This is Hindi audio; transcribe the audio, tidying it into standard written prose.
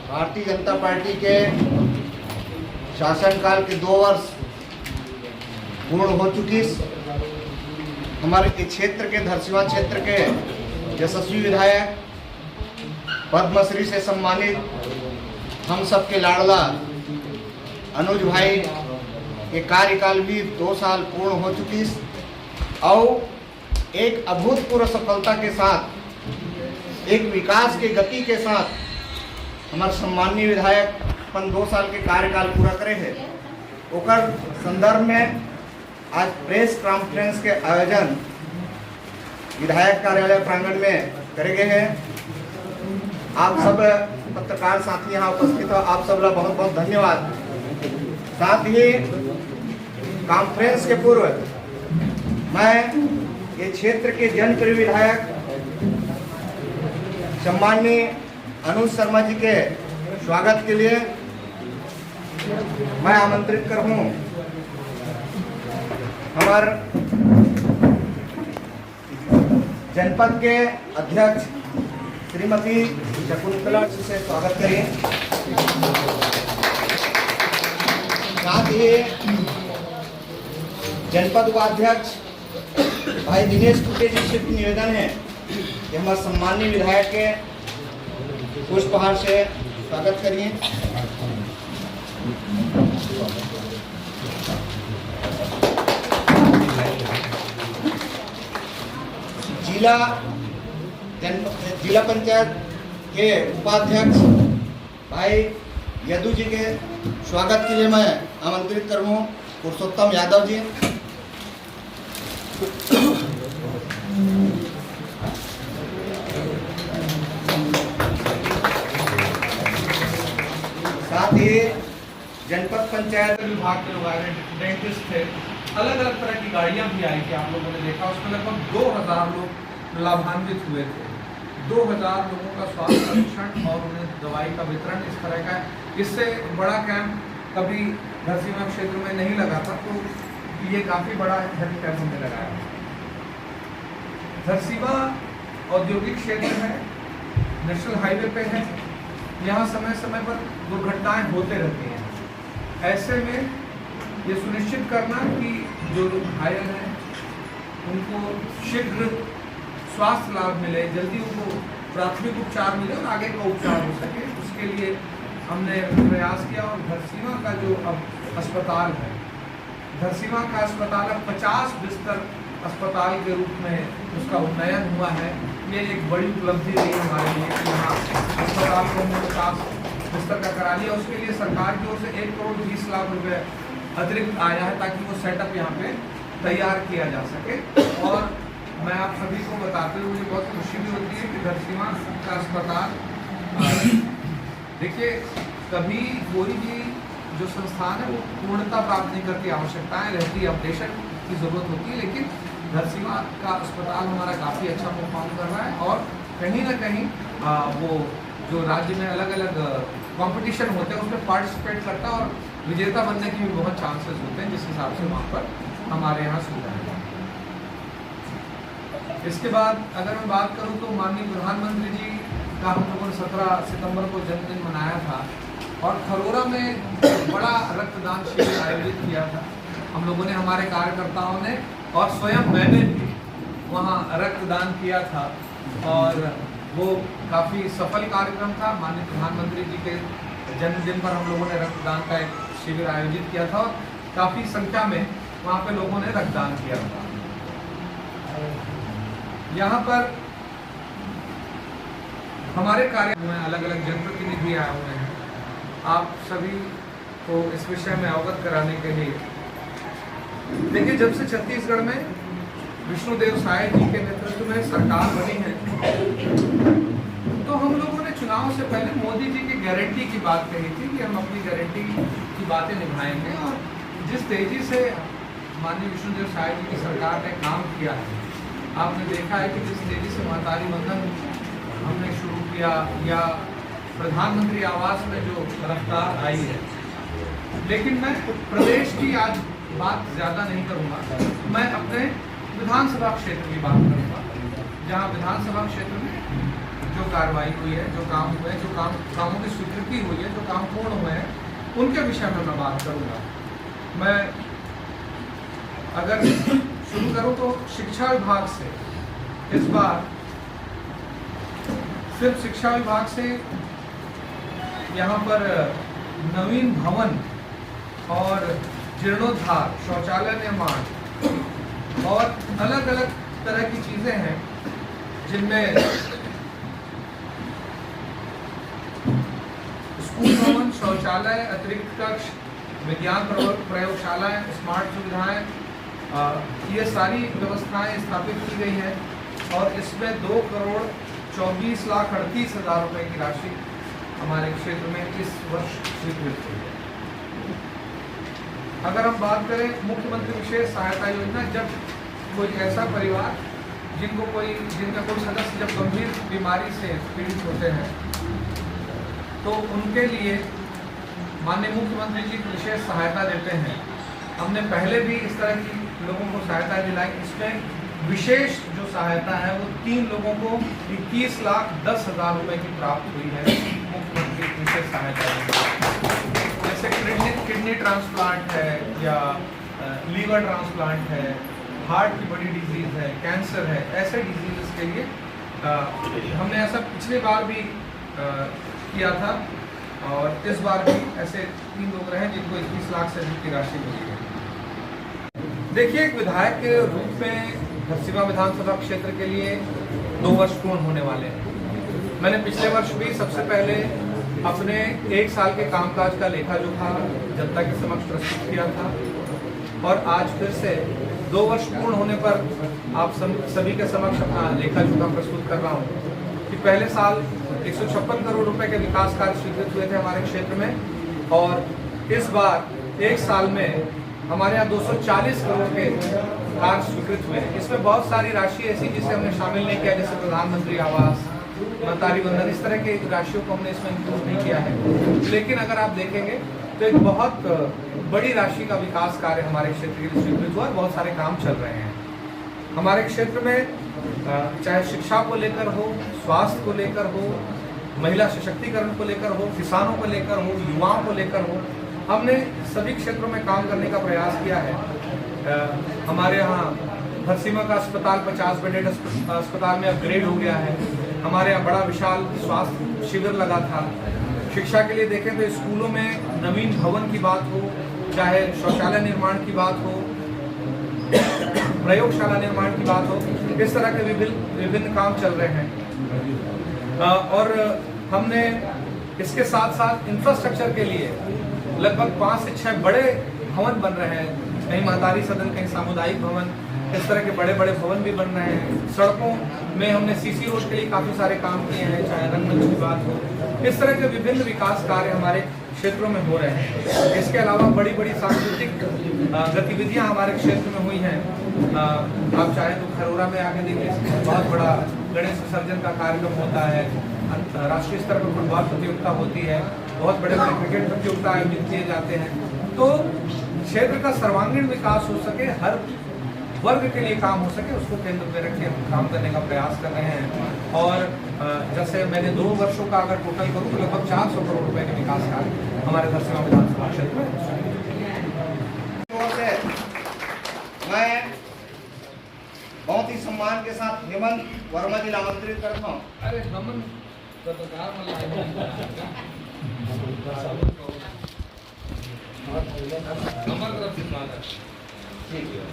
भारतीय जनता पार्टी के शासनकाल के 2 वर्ष पूर्ण हो चुकी। हमारे क्षेत्र के धरसीवां क्षेत्र के यशस्वी विधायक पद्मश्री से सम्मानित हम सबके लाडला अनुज भाई के कार्यकाल भी 2 साल पूर्ण हो चुकी और एक अभूतपूर्व सफलता के साथ, एक विकास के गति के साथ हमारे सम्माननीय विधायक अपन 2 साल के कार्यकाल पूरा करे है। ओकर संदर्भ में आज प्रेस कॉन्फ्रेंस के आयोजन विधायक कार्यालय प्रांगण में करे गए हैं। आप सब पत्रकार साथी यहाँ उपस्थित हो, आप सब बहुत बहुत धन्यवाद। साथ ही कॉन्फ्रेंस के पूर्व मैं ये क्षेत्र के जनप्रिय विधायक सम्माननीय अनुज शर्मा जी के स्वागत के लिए मैं आमंत्रित करूं हमारे जनपद के अध्यक्ष श्रीमती शकुंतला जी से स्वागत करिए। साथ ही जनपद उपाध्यक्ष भाई दिनेश कुटे जी से भी निवेदन है कि हमारे सम्माननीय विधायक के पुष्पहार से स्वागत करिए। जिला पंचायत के उपाध्यक्ष भाई यदु जी के स्वागत के लिए मैं आमंत्रित करूँ पुरुषोत्तम यादव जी। साथ ही जनपद पंचायत विभाग के लोग आए, डेंटिस्ट थे, अलग अलग तरह की गाड़ियां भी आई थी। आप लोगों ने देखा उसमें लगभग 2000 लोग लाभान्वित हुए थे। 2000 लोगों का स्वास्थ्य परीक्षण और उन्हें दवाई का वितरण इस तरह का। इससे बड़ा कैंप कभी धरसीवां क्षेत्र में नहीं लगा था, तो ये काफ़ी बड़ा हेल्थ कैंप हमने लगाया। धरसीवां औद्योगिक क्षेत्र है, नेशनल हाईवे पे है, यहाँ समय समय पर दुर्घटनाएं होते रहती हैं। ऐसे में ये सुनिश्चित करना कि जो लोग घायल हैं उनको शीघ्र स्वास्थ्य लाभ मिले, जल्दी उनको प्राथमिक उपचार मिले और आगे का उपचार हो सके, उसके लिए हमने प्रयास किया। और धरसीवां का जो अब अस्पताल है, धरसीवां का अस्पताल अब 50 बिस्तर अस्पताल के रूप में उसका उन्नयन हुआ है। ये एक बड़ी उपलब्धि रही हमारे लिए कि यहाँ अस्पताल को हमने 50 बिस्तर का करा लिया। उसके लिए सरकार की ओर से 1 करोड़ 20 लाख रुपए अतिरिक्त आया है ताकि वो सेटअप यहाँ पे तैयार किया जा सके। और मैं आप सभी को बताते हुए मुझे बहुत खुशी भी होती है कि धरसीवां का अस्पताल, देखिए कभी कोई भी जो संस्थान है वो पूर्णता प्राप्त नहीं करती, आवश्यकताएं रहती है, अपडेशन की जरूरत होती है, लेकिन धरसीवां का अस्पताल हमारा काफ़ी अच्छा परफॉर्म कर रहा है। और कहीं ना कहीं वो जो राज्य में अलग अलग कंपटीशन होते हैं उसमें पार्टिसिपेट करता है और विजेता बनने के भी बहुत चांसेस होते हैं, जिस हिसाब से वहाँ पर हमारे यहाँ सुविधाएं हैं। इसके बाद अगर मैं बात करूँ तो माननीय प्रधानमंत्री जी का हम लोगों ने 17 सितंबर को जन्मदिन मनाया था और खरोरा में बड़ा रक्तदान शिविर आयोजित किया था। हम लोगों ने, हमारे कार्यकर्ताओं ने और स्वयं मैंने भी वहाँ रक्तदान किया था और वो काफ़ी सफल कार्यक्रम था। माननीय प्रधानमंत्री जी के जन्मदिन पर हम लोगों ने रक्तदान का एक शिविर आयोजित किया था और काफ़ी संख्या में वहाँ पे लोगों ने रक्तदान किया था। यहाँ पर हमारे कार्य में अलग अलग जनप्रतिनिधि आए हुए हैं। आप सभी को इस विषय में अवगत कराने के लिए, देखिए जब से छत्तीसगढ़ में विष्णुदेव साय जी के नेतृत्व में सरकार बनी है तो हम लोगों ने चुनाव से पहले मोदी जी की गारंटी की बात कही थी कि हम अपनी गारंटी की बातें निभाएंगे। और जिस तेजी से माननीय विष्णुदेव साय जी की सरकार ने काम किया है, आपने देखा है कि जिस तेजी से महतारी वंदन हमने शुरू किया या प्रधानमंत्री आवास में जो रफ्तार आई है। लेकिन मैं प्रदेश की आज बात ज़्यादा नहीं करूँगा, मैं अपने विधानसभा क्षेत्र की बात करूँगा, जहाँ विधानसभा क्षेत्र में जो कार्रवाई हुई है, जो काम हुए हैं, जो कामों की स्वीकृति हुई है, जो काम पूर्ण हुए हैं, उनके विषय में मैं बात करूँगा। मैं अगर शुरू करूँ तो शिक्षा विभाग से इस बार सिर्फ शिक्षा विभाग से यहाँ पर नवीन भवन और जीर्णोद्धार, शौचालय निर्माण और अलग अलग तरह की चीज़ें हैं जिनमें स्कूल भवन, शौचालय, अतिरिक्त कक्ष, विज्ञान प्रयोगशालाएं, स्मार्ट सुविधाएं, ये सारी व्यवस्थाएं स्थापित की गई हैं और इसमें 2,24,38,000 रुपए की राशि हमारे क्षेत्र में इस वर्ष स्वीकृत हुई है। अगर हम बात करें मुख्यमंत्री विशेष सहायता योजना, जब कोई ऐसा परिवार जिनका कोई सदस्य जब गंभीर बीमारी से पीड़ित होते हैं तो उनके लिए माननीय मुख्यमंत्री जी विशेष सहायता देते हैं। हमने पहले भी इस तरह की लोगों को सहायता दिलाई। इसमें विशेष जो सहायता है वो 3 लोगों को 21,10,000 रुपए की प्राप्त हुई है मुख्यमंत्री विशेष सहायता। जैसे किडनी ट्रांसप्लांट है या लीवर ट्रांसप्लांट है, हार्ट की बड़ी डिजीज़ है, कैंसर है, ऐसे डिजीज़ के लिए हमने ऐसा पिछली बार भी किया था और इस बार भी ऐसे 3 लोग रहे जिनको 21 लाख से अधिक की राशि मिली है। देखिए, एक विधायक के रूप में धरसींवा विधानसभा क्षेत्र के लिए 2 वर्ष पूर्ण होने वाले हैं। मैंने पिछले वर्ष भी सबसे पहले अपने 1 साल के कामकाज का लेखा जोखा जनता के समक्ष प्रस्तुत किया था और आज फिर से 2 वर्ष पूर्ण होने पर आप सभी के समक्ष अपना लेखा जोखा प्रस्तुत कर रहा हूँ कि पहले साल 156 करोड़ रुपए के विकास कार्य स्वीकृत हुए थे हमारे क्षेत्र में और इस बार 1 साल में हमारे यहाँ 240 करोड़ के कार्य स्वीकृत हुए हैं। इसमें बहुत सारी राशि ऐसी जिसे हमने शामिल नहीं किया, जैसे प्रधानमंत्री आवास, महतारी वंदन, इस तरह की राशियों को हमने इसमें इंक्लूड नहीं किया है। लेकिन अगर आप देखेंगे तो एक बहुत बड़ी राशि का विकास कार्य हमारे क्षेत्र के लिए स्वीकृत हुआ और बहुत सारे काम चल रहे हैं हमारे क्षेत्र में। चाहे शिक्षा को लेकर हो, स्वास्थ्य को लेकर हो, महिला सशक्तिकरण को लेकर हो, किसानों को लेकर हो, युवाओं को लेकर हो, हमने सभी क्षेत्रों में काम करने का प्रयास किया है। हमारे यहाँ धरसींवा का अस्पताल 50 बेडेड अस्पताल में अपग्रेड हो गया है। हमारे यहाँ बड़ा विशाल स्वास्थ्य शिविर लगा था। शिक्षा के लिए देखें तो स्कूलों में नवीन भवन की बात हो, चाहे शौचालय निर्माण की बात हो, प्रयोगशाला निर्माण की बात हो, इस तरह के विभिन्न काम चल रहे हैं। और हमने इसके साथ साथ इंफ्रास्ट्रक्चर के लिए लगभग 5 से 6 बड़े भवन बन रहे हैं। कहीं महतारी सदन, कहीं सामुदायिक भवन, इस तरह के बड़े बड़े भवन भी बन रहे हैं। सड़कों में हमने सीसी रोड के लिए काफ़ी सारे काम किए हैं, चाहे रंगमंच की बात हो। इस तरह के विभिन्न विकास कार्य हमारे क्षेत्रों में हो रहे हैं। इसके अलावा बड़ी बड़ी सांस्कृतिक गतिविधियां हमारे क्षेत्र में हुई हैं। आप चाहे तो खरोरा में आके देखिए, बहुत बड़ा गणेश विसर्जन का कार्यक्रम होता है। राष्ट्रीय स्तर पर फुटबॉल प्रतियोगिता होती है, बहुत बड़े बड़े क्रिकेट प्रतियोगिता आयोजित किए जाते हैं। तो क्षेत्र का सर्वांगीण विकास हो सके, हर वर्ग के लिए काम हो सके, उसको केंद्र में रख के काम करने का प्रयास कर रहे हैं। और जैसे मैंने 2 वर्षों का अगर टोटल करूँ तो लगभग 400 करोड़ रुपए के विकास कार्य हमारे धरसींवा विधानसभा क्षेत्र में। मैं बहुत ही सम्मान के साथ हेमंत वर्मा जी आमंत्रित करता हूँ। अरे नमन ठीक है।